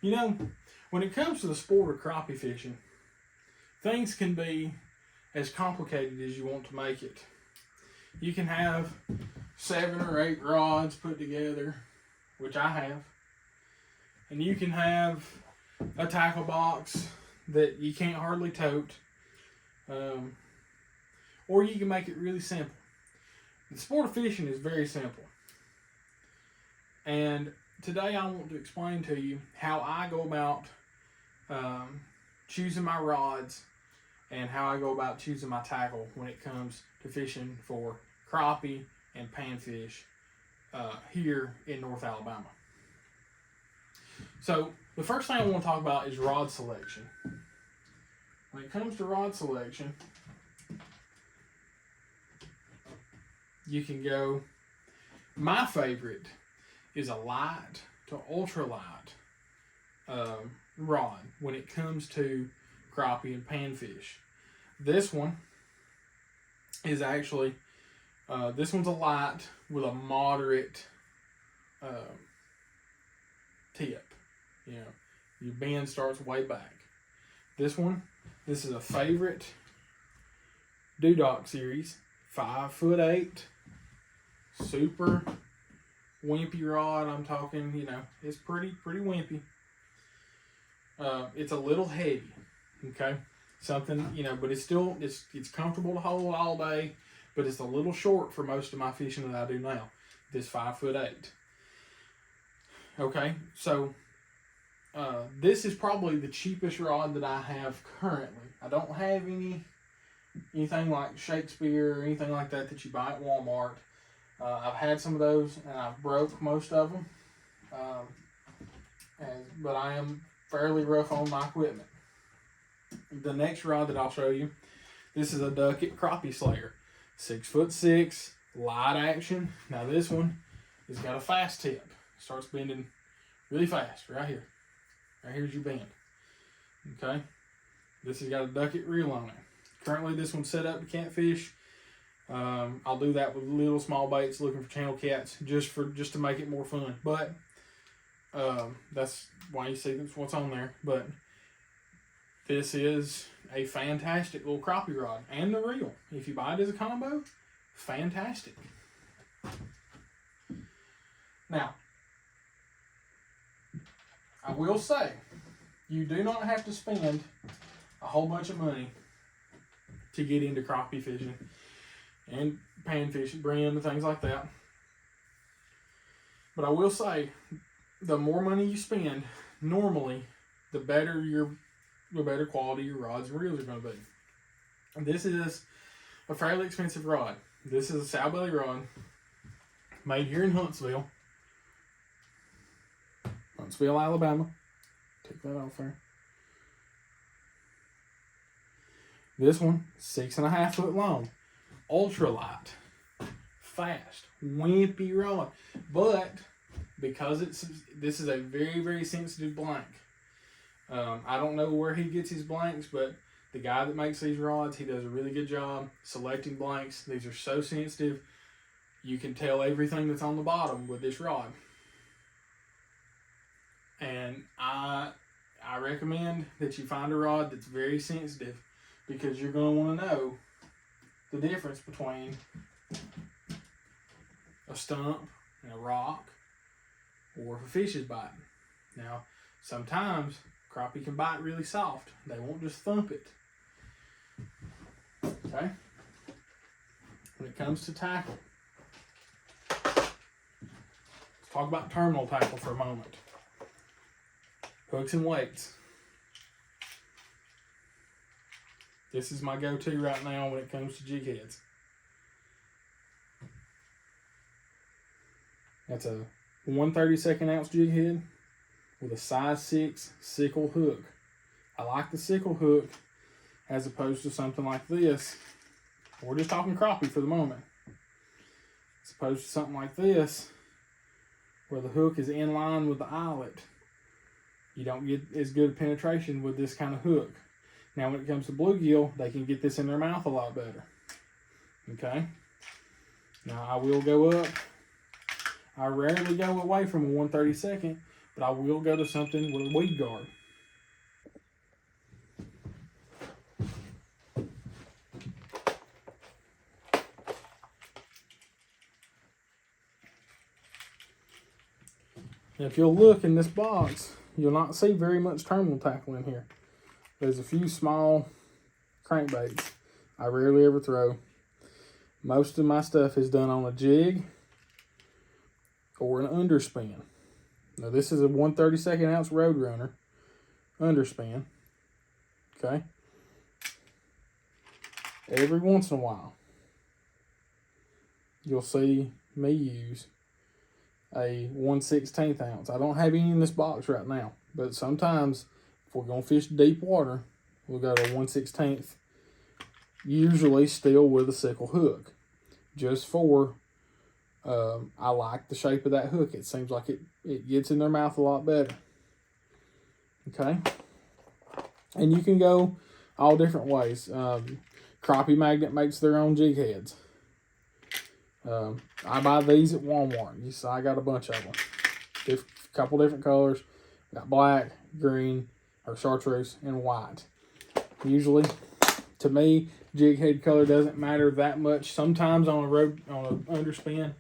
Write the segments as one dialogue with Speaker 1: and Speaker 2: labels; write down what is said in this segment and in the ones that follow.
Speaker 1: You know, when it comes to the sport of crappie fishing, things can be as complicated as you want to make it. You can have 7 or 8 rods put together, which I have, and you can have a tackle box that you can't hardly tote, or you can make it really simple. The sport of fishing is very simple, and today I want to explain to you how I go about choosing my rods and how I go about choosing my tackle when it comes to fishing for crappie and panfish here in North Alabama. So the first thing I want to talk about is rod selection. When it comes to rod selection, you can go, my favorite is a light to ultralight rod when it comes to crappie and panfish. This one is actually, this one's a light with a moderate tip. You know, your bend starts way back. This is a favorite Dudok series, 5'8", super wimpy rod. I'm talking, you know, it's pretty wimpy. It's a little heavy, okay? Something, you know, but it's still, it's comfortable to hold all day, but it's a little short for most of my fishing that I do now, this 5'8". Okay, so this is probably the cheapest rod that I have currently. I don't have anything like Shakespeare or anything like that you buy at Walmart. I've had some of those and I've broke most of them, but I am fairly rough on my equipment. The next rod that I'll show you, this is a Duckett Crappie Slayer, 6'6", light action. Now this one has got a fast tip. Starts bending really fast right here. Right here's your bend. Okay, this has got a Duckett reel on it. Currently this one's set up to catfish. I'll do that with little small baits looking for channel cats just to make it more fun. But that's why you see what's on there. But this is a fantastic little crappie rod, and the reel, if you buy it as a combo, fantastic. Now, I will say, you do not have to spend a whole bunch of money to get into crappie fishing and panfish, brim, and things like that. But I will say, the more money you spend, normally, the better quality your rods and reels are going to be. And this is a fairly expensive rod. This is a sow belly rod made here in Huntsville, Alabama. Take that off there. This one, 6.5 foot long, ultralight, fast, wimpy rod. But because this is a very, very sensitive blank. I don't know where he gets his blanks, but the guy that makes these rods, he does a really good job selecting blanks. These are so sensitive, you can tell everything that's on the bottom with this rod. And I recommend that you find a rod that's very sensitive, because you're going to want to know the difference between a stump and a rock, or if a fish is biting. Now, sometimes crappie can bite really soft. They won't just thump it. Okay? When it comes to tackle, let's talk about terminal tackle for a moment. Hooks and weights. This is my go-to right now when it comes to jig heads. That's a 1/32 ounce jig head with a size 6 sickle hook. I like the sickle hook as opposed to something like this. We're just talking crappie for the moment. As opposed to something like this, where the hook is in line with the eyelet. You don't get as good penetration with this kind of hook. Now, when it comes to bluegill, they can get this in their mouth a lot better. Okay? Now, I will go up. I rarely go away from a 1/32, but I will go to something with a weed guard. If you'll look in this box, you'll not see very much terminal tackle in here. There's a few small crankbaits I rarely ever throw. Most of my stuff is done on a jig or an underspin. Now this is a 1/32 ounce Roadrunner underspin. Okay. Every once in a while, you'll see me use a 1/16 ounce. I don't have any in this box right now, but sometimes if we're gonna fish deep water, we'll go to 1/16, usually still with a sickle hook, just for I like the shape of that hook. It seems like it gets in their mouth a lot better. Okay, and you can go all different ways. Crappie Magnet makes their own jig heads. I buy these at Walmart. You see, I got a bunch of them. Couple different colors. Got black, green, or chartreuse, and white. Usually, to me, jig head color doesn't matter that much. Sometimes on an underspin,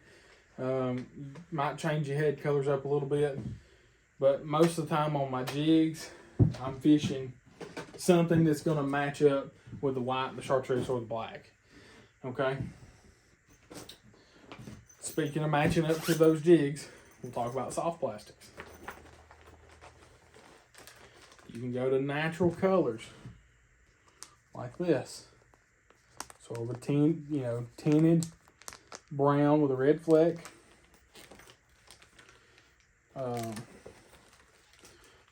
Speaker 1: you might change your head colors up a little bit. But most of the time on my jigs, I'm fishing something that's going to match up with the white, the chartreuse, or the black. Okay? Speaking of matching up to those jigs, we'll talk about soft plastics. You can go to natural colors like this. So of a tinted brown with a red fleck.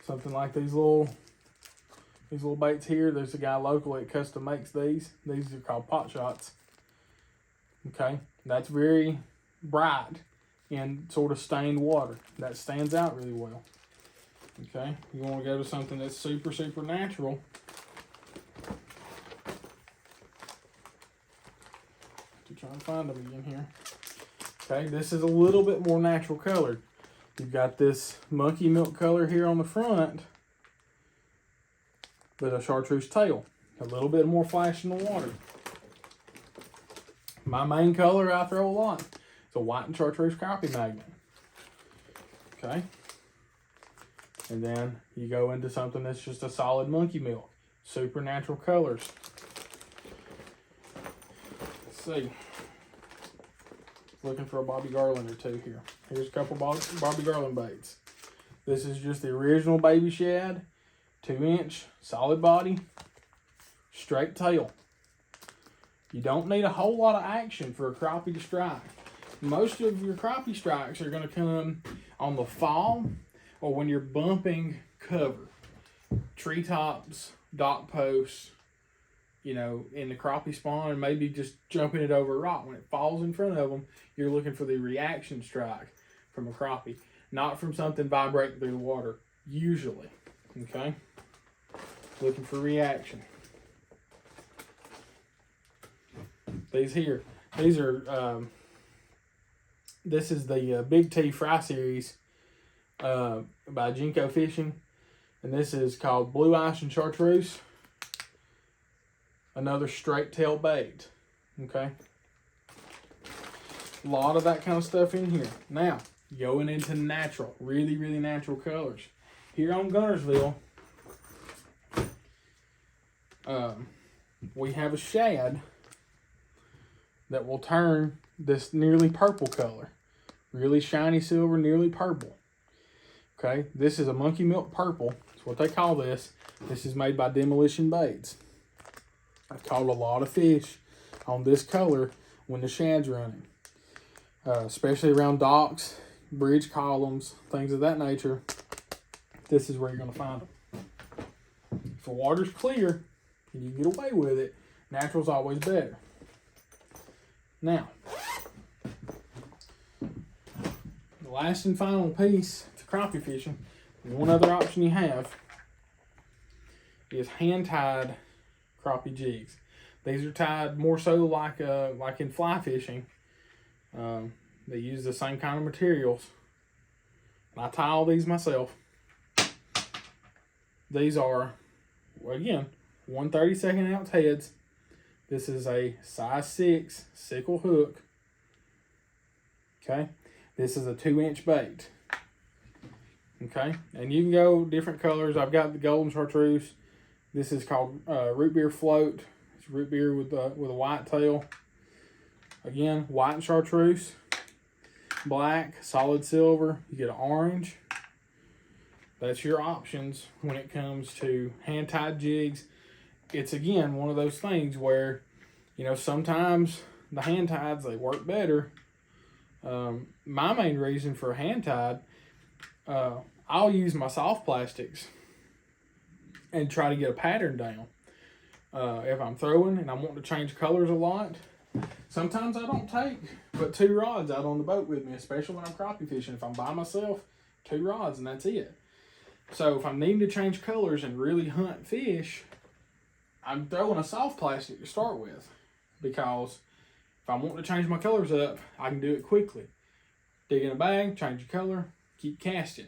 Speaker 1: Something like these little baits here. There's a guy local that custom makes these. These are called pot shots. Okay, that's very bright in sort of stained water. That stands out really well. Okay, you want to go to something that's super, super natural. Trying to find them again here. Okay, this is a little bit more natural colored. You've got this monkey milk color here on the front, with a chartreuse tail. A little bit more flash in the water. My main color I throw a lot. It's a white and chartreuse Crappie Magnet. Okay. And then you go into something that's just a solid monkey milk. Super natural colors. Let's see. Looking for a Bobby Garland or two here. Here's a couple Bobby Garland baits. This is just the original baby shad. 2-inch solid body. Straight tail. You don't need a whole lot of action for a crappie to strike. Most of your crappie strikes are going to come on the fall or when you're bumping cover. Treetops, dock posts, in the crappie spawn, and maybe just jumping it over a rock. When it falls in front of them, you're looking for the reaction strike from a crappie, not from something vibrating through the water, usually. Okay? Looking for reaction. These are, this is the Big T Fry Series by Jinko Fishing. And this is called Blue Ice and Chartreuse. Another straight tail bait. Okay. A lot of that kind of stuff in here. Now, going into natural, really, really natural colors. Here on Gunnersville, we have a shad that will turn this nearly purple color. Really shiny silver, nearly purple. Okay, this is a monkey milk purple. That's what they call this. This is made by Demolition Baits. I've caught a lot of fish on this color when the shad's running. Especially around docks, bridge columns, things of that nature. This is where you're going to find them. If the water's clear and you get away with it, natural's always better. Now, the last and final piece to crappie fishing, one other option you have is hand-tied crappie jigs. These are tied more so like in fly fishing. They use the same kind of materials And I tie all these myself. These are, again, 1/32 ounce heads. This is a size 6 sickle hook. Okay. This is a 2-inch bait. Okay. And you can go different colors. I've got the golden chartreuse. This is called root beer float. It's root beer with a white tail. Again, white and chartreuse. Black, solid silver. You get an orange. That's your options when it comes to hand-tied jigs. It's, again, one of those things where, you know, sometimes the hand-tieds, they work better. My main reason for hand-tied, I'll use my soft plastics and try to get a pattern down. If I'm throwing and I want to change colors a lot, sometimes I don't take but 2 rods out on the boat with me, especially when I'm crappie fishing. If I'm by myself, 2 rods and that's it. So if I'm needing to change colors and really hunt fish, I'm throwing a soft plastic to start with, because if I want to change my colors up, I can do it quickly. Dig in a bag, change the color, keep casting.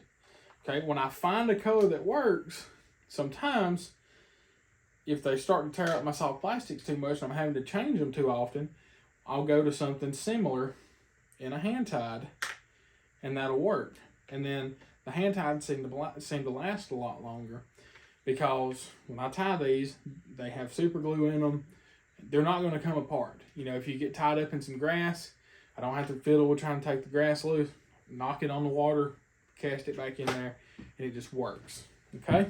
Speaker 1: Okay, when I find a color that works, sometimes if they start to tear up my soft plastics too much and I'm having to change them too often, I'll go to something similar in a hand-tied, and that'll work. And then the hand-tied seem to last a lot longer, because when I tie these, they have super glue in them. They're not going to come apart. You know, if you get tied up in some grass, I don't have to fiddle with trying to take the grass loose. Knock it on the water, cast it back in there, and it just works. Okay?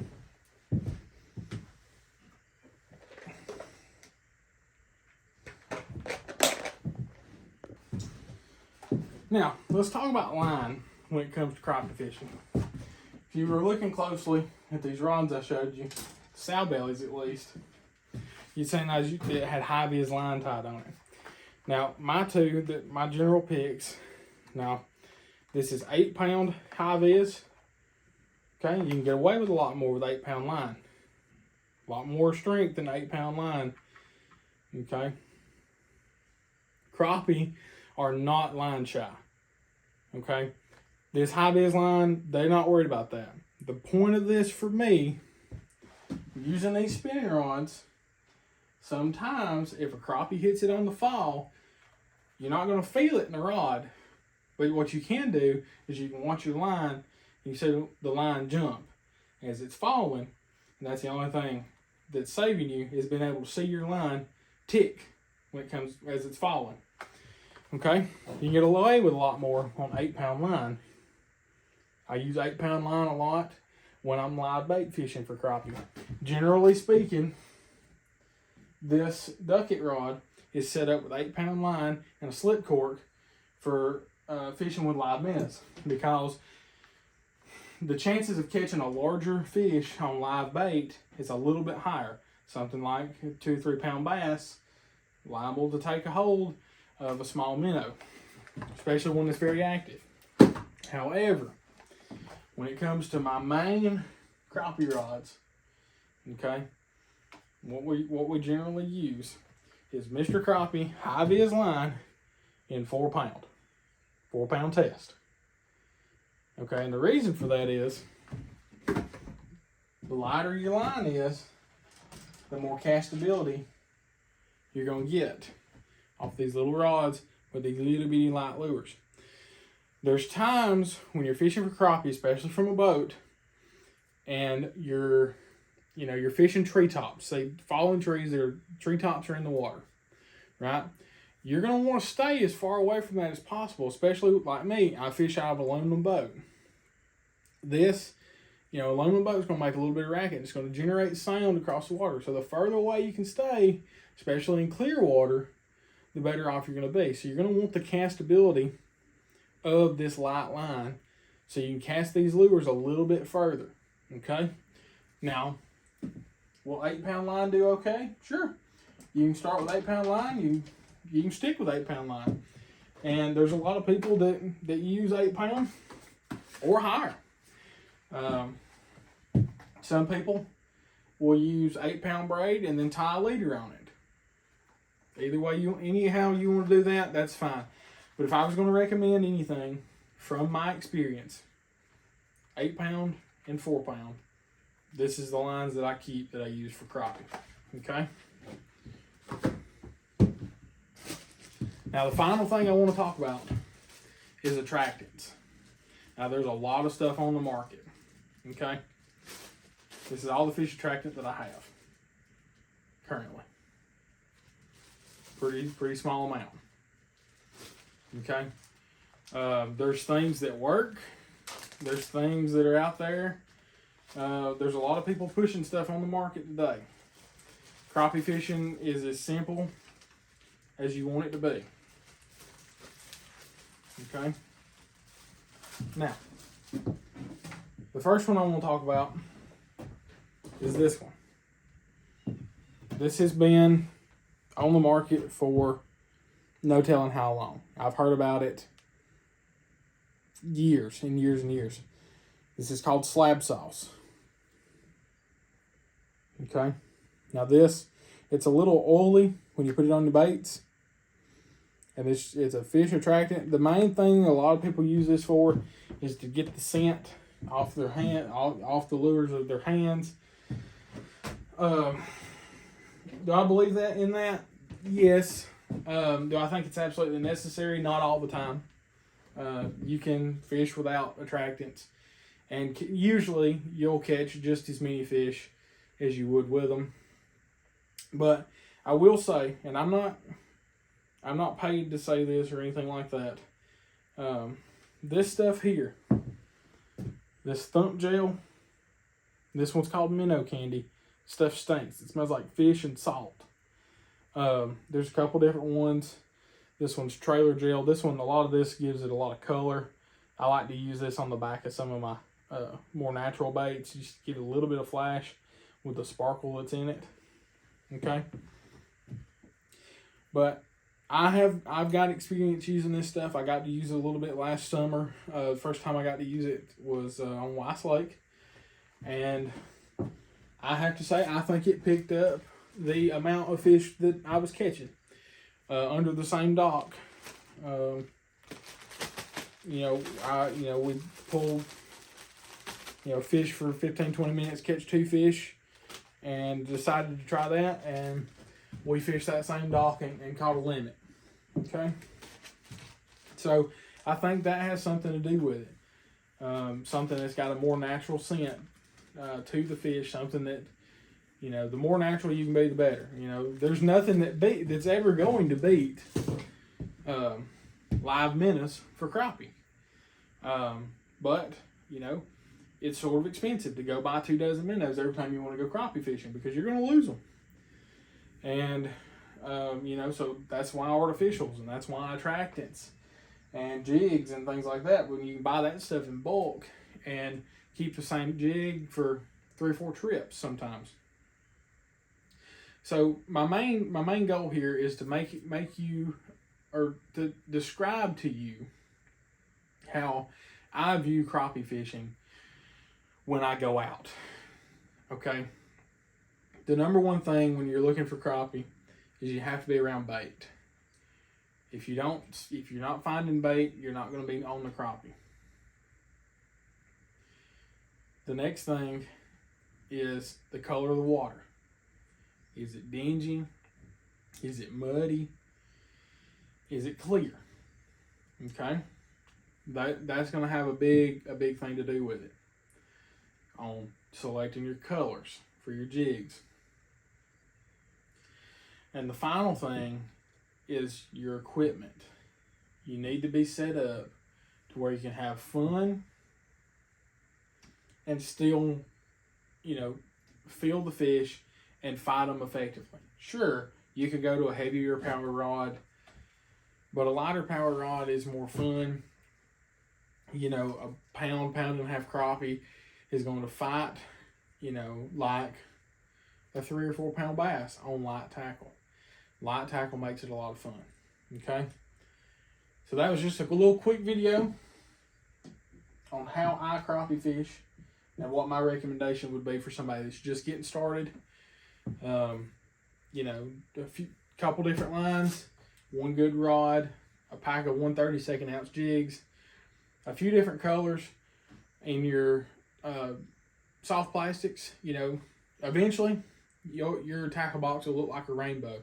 Speaker 1: Now, let's talk about line when it comes to crappie fishing. If you were looking closely at these rods I showed you, sow bellies at least, you'd say it had high-vis line tied on it. Now, my general picks, now, this is 8-pound high-vis. Okay, you can get away with a lot more with 8-pound line. A lot more strength than 8-pound line. Okay. Crappie are not line shy. Okay. This high-vis line, they're not worried about that. The point of this for me, using these spinning rods, sometimes if a crappie hits it on the fall, you're not going to feel it in the rod. But what you can do is you can watch your line, and you see the line jump as it's falling. And that's the only thing that's saving you, is being able to see your line tick when it comes as it's falling. Okay? You can get away with a lot more on 8-pound line. I use 8-pound line a lot when I'm live bait fishing for crappie. Generally speaking, this ducket rod is set up with 8-pound line and a slip cork for fishing with live minnows, because the chances of catching a larger fish on live bait is a little bit higher. Something like a 2 or 3 pound bass liable to take a hold of a small minnow, especially when it's very active. However, when it comes to my main crappie rods, okay, what we generally use is Mr. Crappie high-vis line in 4-pound. 4-pound test. Okay, and the reason for that is, the lighter your line is, the more castability you're going to get off these little rods with these little bitty light lures. There's times when you're fishing for crappie, especially from a boat, and you're fishing treetops, say fallen trees, treetops are in the water, right? You're going to want to stay as far away from that as possible, especially like me. I fish out of an aluminum boat. This, aluminum boat is going to make a little bit of racket. It's going to generate sound across the water. So the further away you can stay, especially in clear water, the better off you're going to be. So you're going to want the castability of this light line so you can cast these lures a little bit further. Okay? Now, will 8-pound line do okay? Sure. You can start with 8-pound line. You can stick with 8-pound line. And there's a lot of people that use 8-pound or higher. Some people will use 8-pound braid and then tie a leader on it. Either way, anyhow you want to do that, that's fine. But if I was going to recommend anything from my experience, 8 pound and 4 pound. This is the lines that I keep that I use for crappie. Okay. Now the final thing I want to talk about is attractants. Now there's a lot of stuff on the market. Okay. This is all the fish attractant that I have currently. Pretty small amount. Okay. There's things that work. There's things that are out there. There's a lot of people pushing stuff on the market today. Crappie fishing is as simple as you want it to be. Okay. Now, the first one I want to talk about is this one. This has been on the market for no telling how long. I've heard about it years and years and years. This is called slab sauce. Okay. Now this, it's a little oily when you put it on the baits. And it's a fish attractant. The main thing a lot of people use this for is to get the scent off their off the lures of their hands. Do I believe that in that? Yes. Do I think it's absolutely necessary? Not all the time. You can fish without attractants, and usually you'll catch just as many fish as you would with them. But I will say, and I'm not paid to say this or anything like that. This stuff here, this thump gel, this one's called minnow candy. Stuff stinks. It smells like fish and salt. There's a couple different ones. This one's trailer gel. This one, a lot of this gives it a lot of color. I like to use this on the back of some of my more natural baits, just to give it a little bit of flash with the sparkle that's in it. Okay. But I've got experience using this stuff. I got to use it a little bit last summer. The first time I got to use it was on Weiss Lake, and I have to say I think it picked up the amount of fish that I was catching under the same dock. We pulled fish for 15-20 minutes, catch 2 fish, and decided to try that, and we fished that same dock and caught a limit. Okay, so I think that has something to do with it. Something that's got a more natural scent to the fish. Something that, the more natural you can be, the better. There's nothing that's ever going to beat live minnows for crappie. But it's sort of expensive to go buy 2 dozen minnows every time you want to go crappie fishing, because you're going to lose them. And so that's why artificials, and that's why attractants and jigs and things like that, when you can buy that stuff in bulk and keep the same jig for 3 or 4 trips sometimes. So my main goal here is to make you, or to describe to you, how I view crappie fishing when I go out. Okay. The number one thing when you're looking for crappie is you have to be around bait. If you're not finding bait, you're not going to be on the crappie. The next thing is the color of the water. Is it dingy? Is it muddy? Is it clear? Okay? That's going to have a big thing to do with it on selecting your colors for your jigs. And the final thing is your equipment. You need to be set up to where you can have fun and still, feel the fish and fight them effectively. Sure, you could go to a heavier power rod, but a lighter power rod is more fun. A pound and a half crappie is going to fight, like a 3 or 4 pound bass on light tackle. Light tackle makes it a lot of fun. Okay? So that was just a little quick video on how I crappie fish and what my recommendation would be for somebody that's just getting started. A couple different lines, 1 good rod, a pack of 1/32 ounce jigs, a few different colors, in your soft plastics, you know, eventually your tackle box will look like a rainbow,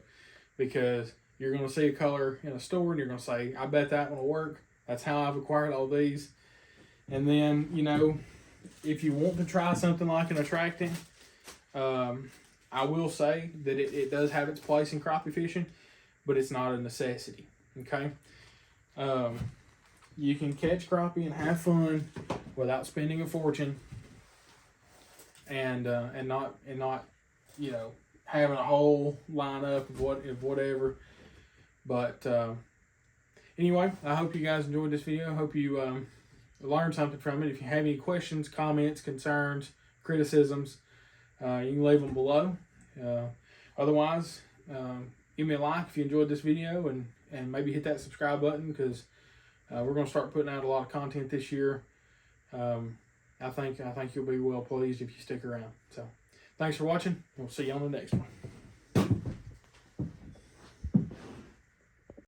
Speaker 1: because you're going to see a color in a store and you're going to say, I bet that one will work. That's how I've acquired all these. And then, you know, if you want to try something like an attractant, I will say that it does have its place in crappie fishing, but it's not a necessity. Okay. You can catch crappie and have fun without spending a fortune, and not you know, having a whole lineup of whatever. But anyway, I hope you guys enjoyed this video. I hope you learned something from it. If you have any questions, comments, concerns, criticisms, you can leave them below. Otherwise, give me a like if you enjoyed this video, and maybe hit that subscribe button, because we're going to start putting out a lot of content this year. I think you'll be well pleased if you stick around. So thanks for watching. We'll see you on the next one.